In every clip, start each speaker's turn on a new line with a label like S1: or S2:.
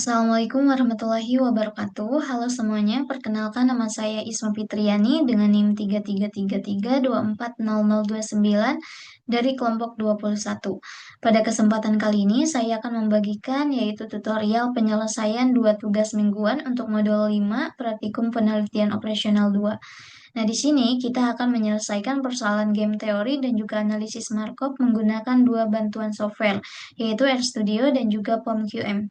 S1: Assalamualaikum warahmatullahi wabarakatuh. Halo semuanya, perkenalkan nama saya Isma Fitriani dengan NIM 3333240029 dari kelompok 21. Pada kesempatan kali ini saya akan membagikan yaitu tutorial penyelesaian dua tugas mingguan untuk modul 5 Praktikum Penelitian Operasional 2. Nah, di sini kita akan menyelesaikan persoalan game teori dan juga analisis markup menggunakan dua bantuan software, yaitu RStudio dan juga POMQM.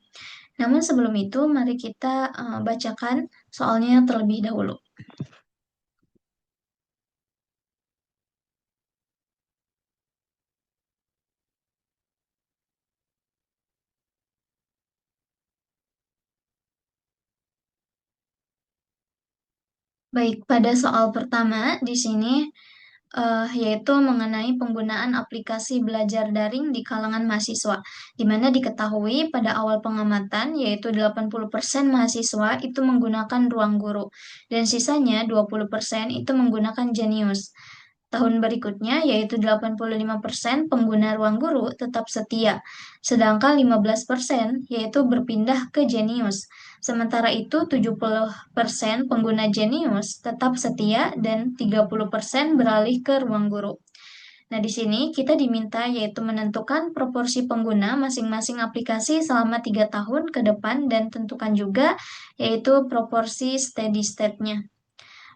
S1: Namun sebelum itu, mari kita bacakan soalnya terlebih dahulu. Baik, pada soal pertama di sini yaitu mengenai penggunaan aplikasi belajar daring di kalangan mahasiswa, di mana diketahui pada awal pengamatan yaitu 80% mahasiswa itu menggunakan ruang guru, dan sisanya 20% itu menggunakan Genius. Tahun berikutnya, yaitu 85% pengguna ruang guru tetap setia, sedangkan 15% yaitu berpindah ke Genius. Sementara itu, 70% pengguna Genius tetap setia dan 30% beralih ke ruang guru. Nah, di sini kita diminta yaitu menentukan proporsi pengguna masing-masing aplikasi selama 3 tahun ke depan dan tentukan juga yaitu proporsi steady state-nya.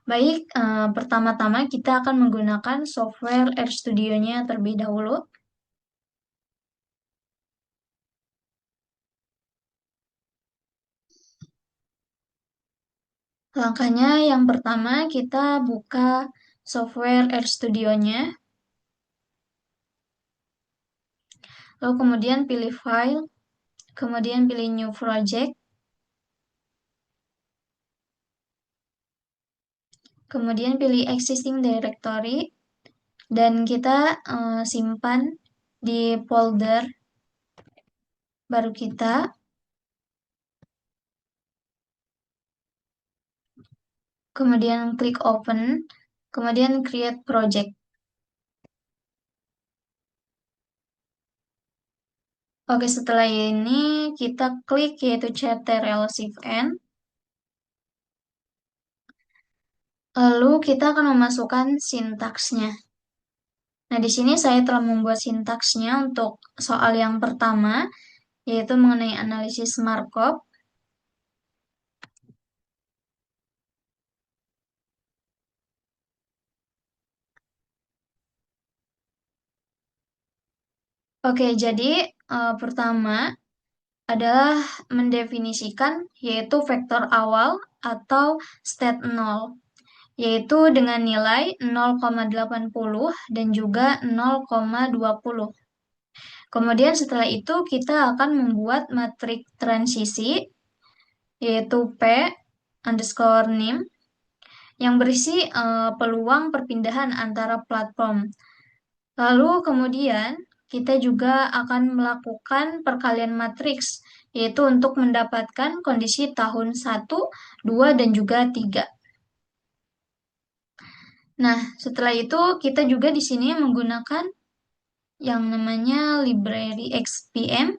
S1: Baik, pertama-tama kita akan menggunakan software RStudio-nya terlebih dahulu. Langkahnya yang pertama kita buka software RStudio-nya, lalu kemudian pilih file, kemudian pilih new project, kemudian pilih existing directory, dan kita simpan di folder baru kita, kemudian klik open, kemudian create project. Oke, setelah ini kita klik yaitu Ctrl Shift N. Lalu kita akan memasukkan sintaksnya. Nah, di sini saya telah membuat sintaksnya untuk soal yang pertama, yaitu mengenai analisis markup. Oke, jadi pertama adalah mendefinisikan yaitu vektor awal atau state 0, yaitu dengan nilai 0,80 dan juga 0,20. Kemudian setelah itu kita akan membuat matriks transisi, yaitu P underscore NIM, yang berisi peluang perpindahan antara platform. Lalu kemudian kita juga akan melakukan perkalian matriks, yaitu untuk mendapatkan kondisi tahun 1, 2, dan juga 3. Nah, setelah itu kita juga di sini menggunakan yang namanya library XPM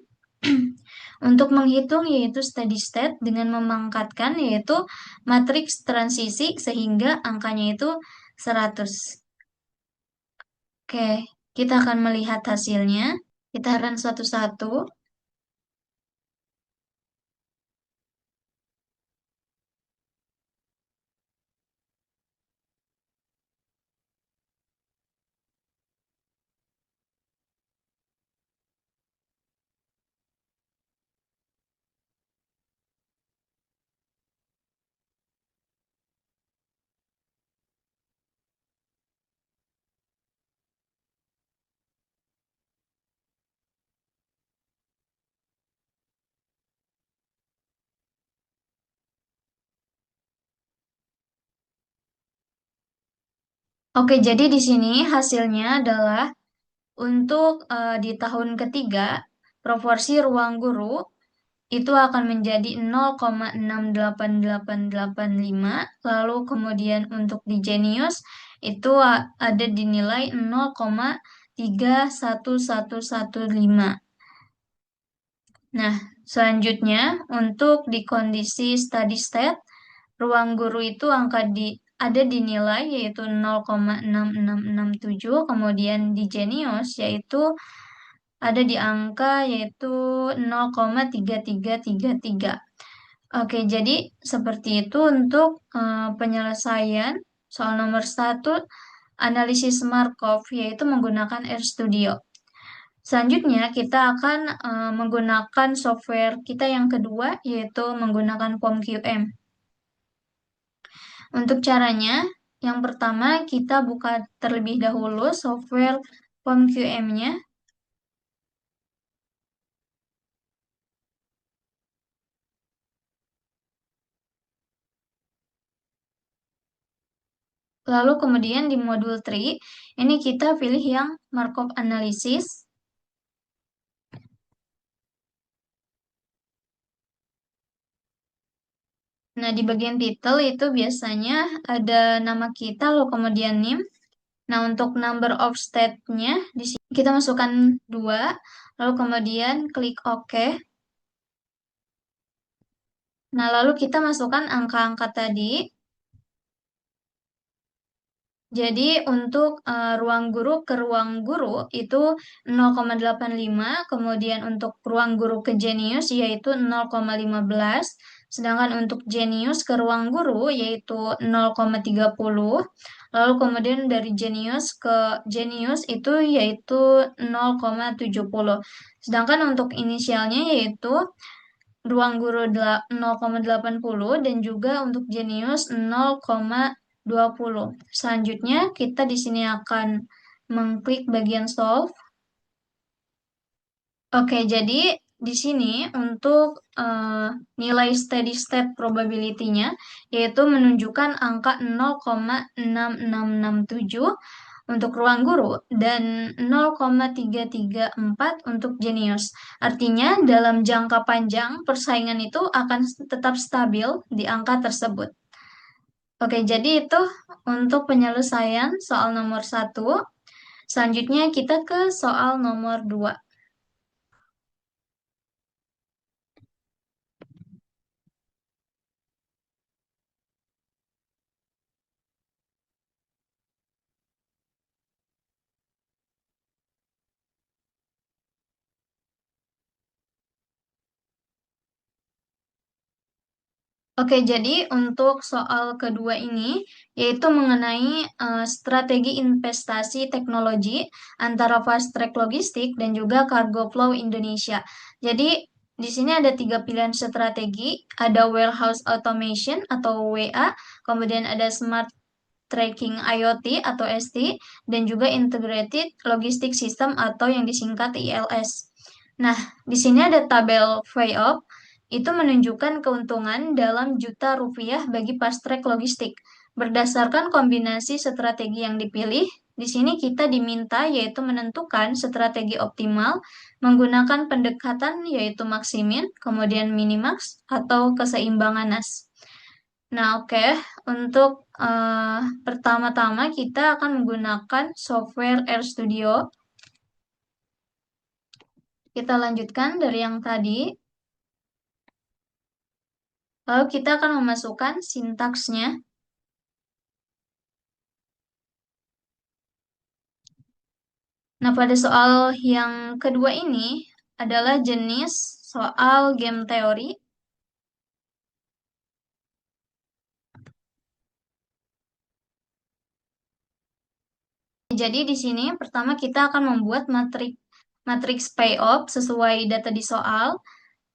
S1: untuk menghitung yaitu steady state dengan memangkatkan yaitu matriks transisi sehingga angkanya itu 100. Oke, kita akan melihat hasilnya. Kita run satu-satu. Oke, jadi di sini hasilnya adalah untuk di tahun ketiga, proporsi ruang guru itu akan menjadi 0,68885, lalu kemudian untuk di Genius itu ada dinilai 0,31115. Nah, Selanjutnya, untuk di kondisi steady state, ruang guru itu ada di nilai yaitu 0,6667, kemudian di Genius yaitu ada di angka yaitu 0,3333. Oke, jadi seperti itu untuk penyelesaian soal nomor satu, analisis Markov, yaitu menggunakan RStudio. Selanjutnya, kita akan menggunakan software kita yang kedua, yaitu menggunakan POM-QM. Untuk caranya, yang pertama kita buka terlebih dahulu software POM-QM-nya. Lalu kemudian di modul 3, ini kita pilih yang Markov Analysis. Nah, di bagian title itu biasanya ada nama kita, lalu kemudian NIM. Nah, untuk number of state-nya, di sini kita masukkan 2, lalu kemudian klik OK. Nah, lalu kita masukkan angka-angka tadi. Jadi untuk ruang guru ke ruang guru itu 0,85, kemudian untuk ruang guru ke Genius yaitu 0,15, sedangkan untuk Genius ke ruang guru yaitu 0,30, lalu kemudian dari Genius ke Genius itu yaitu 0,70. Sedangkan untuk inisialnya yaitu ruang guru 0,80 dan juga untuk Genius 0,20. Selanjutnya, kita di sini akan mengklik bagian solve. Oke, jadi di sini untuk nilai steady state probability-nya yaitu menunjukkan angka 0,6667 untuk ruang guru dan 0,334 untuk Genius. Artinya dalam jangka panjang persaingan itu akan tetap stabil di angka tersebut. Oke, jadi itu untuk penyelesaian soal nomor satu. Selanjutnya kita ke soal nomor 2. Oke, jadi untuk soal kedua ini yaitu mengenai strategi investasi teknologi antara Fast Track Logistik dan juga Cargo Flow Indonesia. Jadi di sini ada 3 pilihan strategi, ada Warehouse Automation atau WA, kemudian ada Smart Tracking IoT atau ST, dan juga Integrated Logistic System atau yang disingkat ILS. Nah, di sini ada tabel FAIOP, itu menunjukkan keuntungan dalam juta rupiah bagi fast track logistik. Berdasarkan kombinasi strategi yang dipilih, di sini kita diminta yaitu menentukan strategi optimal menggunakan pendekatan yaitu maksimin, kemudian minimax, atau keseimbangan NAS. Nah, oke. Untuk pertama-tama kita akan menggunakan software RStudio. Kita lanjutkan dari yang tadi. Lalu kita akan memasukkan sintaksnya. Nah, pada soal yang kedua ini adalah jenis soal game teori. Jadi di sini pertama kita akan membuat matriks payoff sesuai data di soal.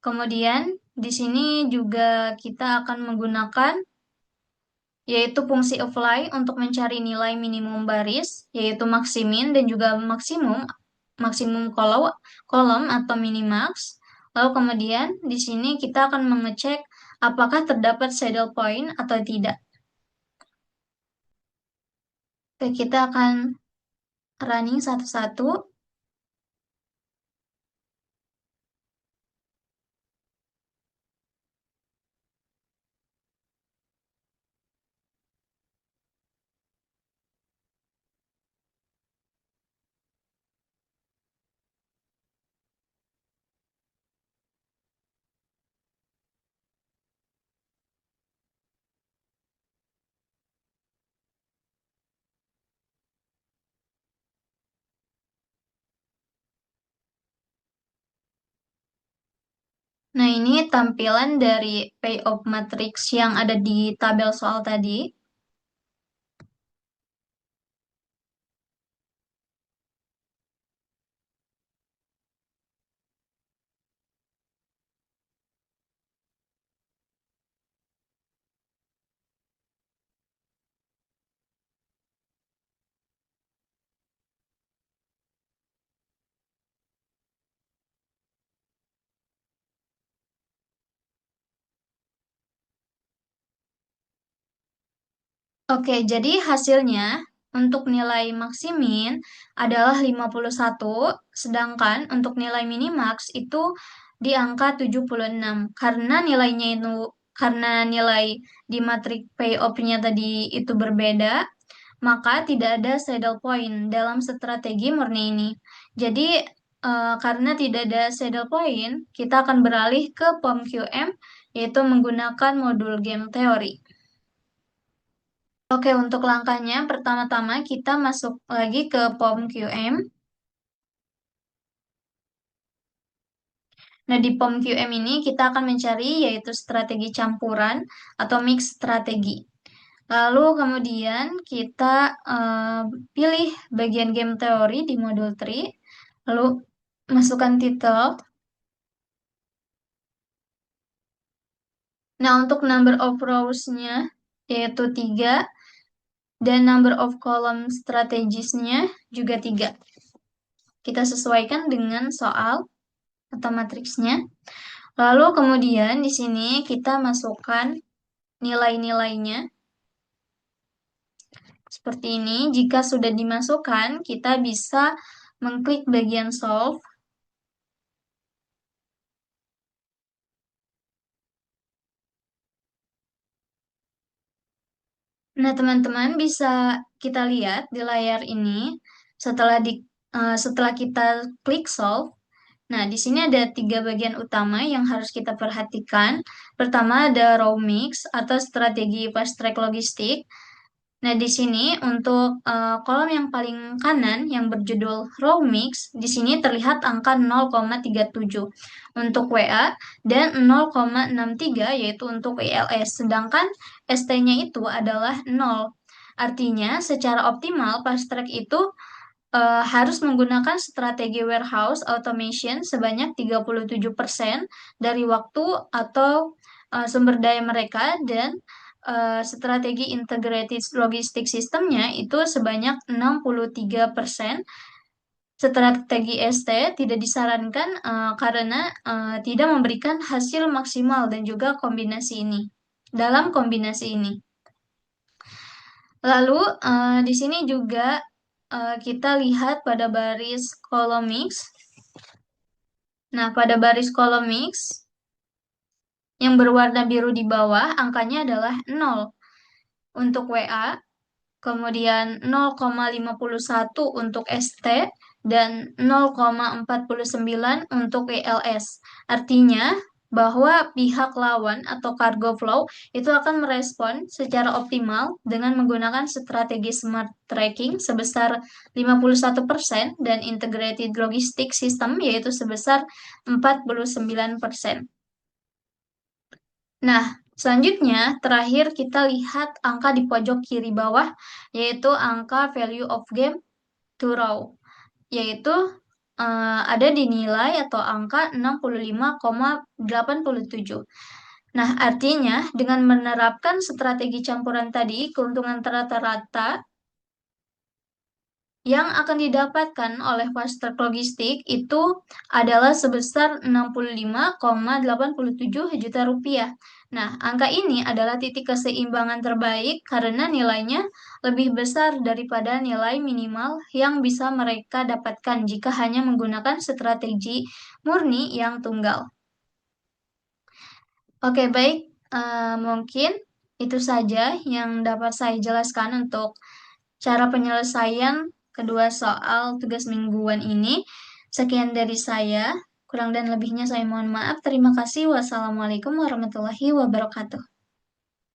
S1: Kemudian di sini juga kita akan menggunakan yaitu fungsi apply untuk mencari nilai minimum baris, yaitu maksimin dan juga maksimum kolom atau minimax. Lalu kemudian di sini kita akan mengecek apakah terdapat saddle point atau tidak. Oke, kita akan running satu-satu. Nah, ini tampilan dari payoff matrix yang ada di tabel soal tadi. Oke, jadi hasilnya untuk nilai maksimin adalah 51, sedangkan untuk nilai minimax itu di angka 76. Karena nilai di matrik payoff-nya tadi itu berbeda, maka tidak ada saddle point dalam strategi murni ini. Jadi, karena tidak ada saddle point, kita akan beralih ke POM-QM, yaitu menggunakan modul game teori. Oke, untuk langkahnya, pertama-tama kita masuk lagi ke POM-QM. Nah, di POM-QM ini kita akan mencari yaitu strategi campuran atau mix strategi. Lalu kemudian kita pilih bagian game teori di modul 3, lalu masukkan titel. Nah, untuk number of rows-nya yaitu 3 dan number of column strategies-nya juga 3. Kita sesuaikan dengan soal atau matriksnya. Lalu kemudian di sini kita masukkan nilai-nilainya seperti ini. Jika sudah dimasukkan, kita bisa mengklik bagian solve. Nah, teman-teman bisa kita lihat di layar ini setelah kita klik solve. Nah, di sini ada 3 bagian utama yang harus kita perhatikan. Pertama ada row mix atau strategi fast track logistik. Nah, di sini untuk kolom yang paling kanan yang berjudul row mix, di sini terlihat angka 0,37 untuk WA dan 0,63 yaitu untuk ILS. Sedangkan ST-nya itu adalah 0. Artinya, secara optimal fast track itu harus menggunakan strategi warehouse automation sebanyak 37% dari waktu atau sumber daya mereka dan strategi integrated logistik sistemnya itu sebanyak 63%. Strategi ST tidak disarankan karena tidak memberikan hasil maksimal dan juga dalam kombinasi ini. Lalu di sini juga kita lihat pada baris column mix. Nah, pada baris column mix yang berwarna biru di bawah, angkanya adalah 0 untuk WA, kemudian 0,51 untuk ST, dan 0,49 untuk WLS. Artinya, bahwa pihak lawan atau cargo flow itu akan merespon secara optimal dengan menggunakan strategi smart tracking sebesar 51% dan integrated logistic system yaitu sebesar 49%. Nah, selanjutnya terakhir kita lihat angka di pojok kiri bawah yaitu angka value of game to row yaitu ada di nilai atau angka 65,87. Nah, artinya dengan menerapkan strategi campuran tadi, keuntungan rata-rata yang akan didapatkan oleh fast track logistik itu adalah sebesar 65,87 juta rupiah. Nah, angka ini adalah titik keseimbangan terbaik karena nilainya lebih besar daripada nilai minimal yang bisa mereka dapatkan jika hanya menggunakan strategi murni yang tunggal. Oke, baik. Mungkin itu saja yang dapat saya jelaskan untuk cara penyelesaian kedua soal tugas mingguan ini. Sekian dari saya. Kurang dan lebihnya saya mohon maaf. Terima kasih. Wassalamualaikum warahmatullahi wabarakatuh.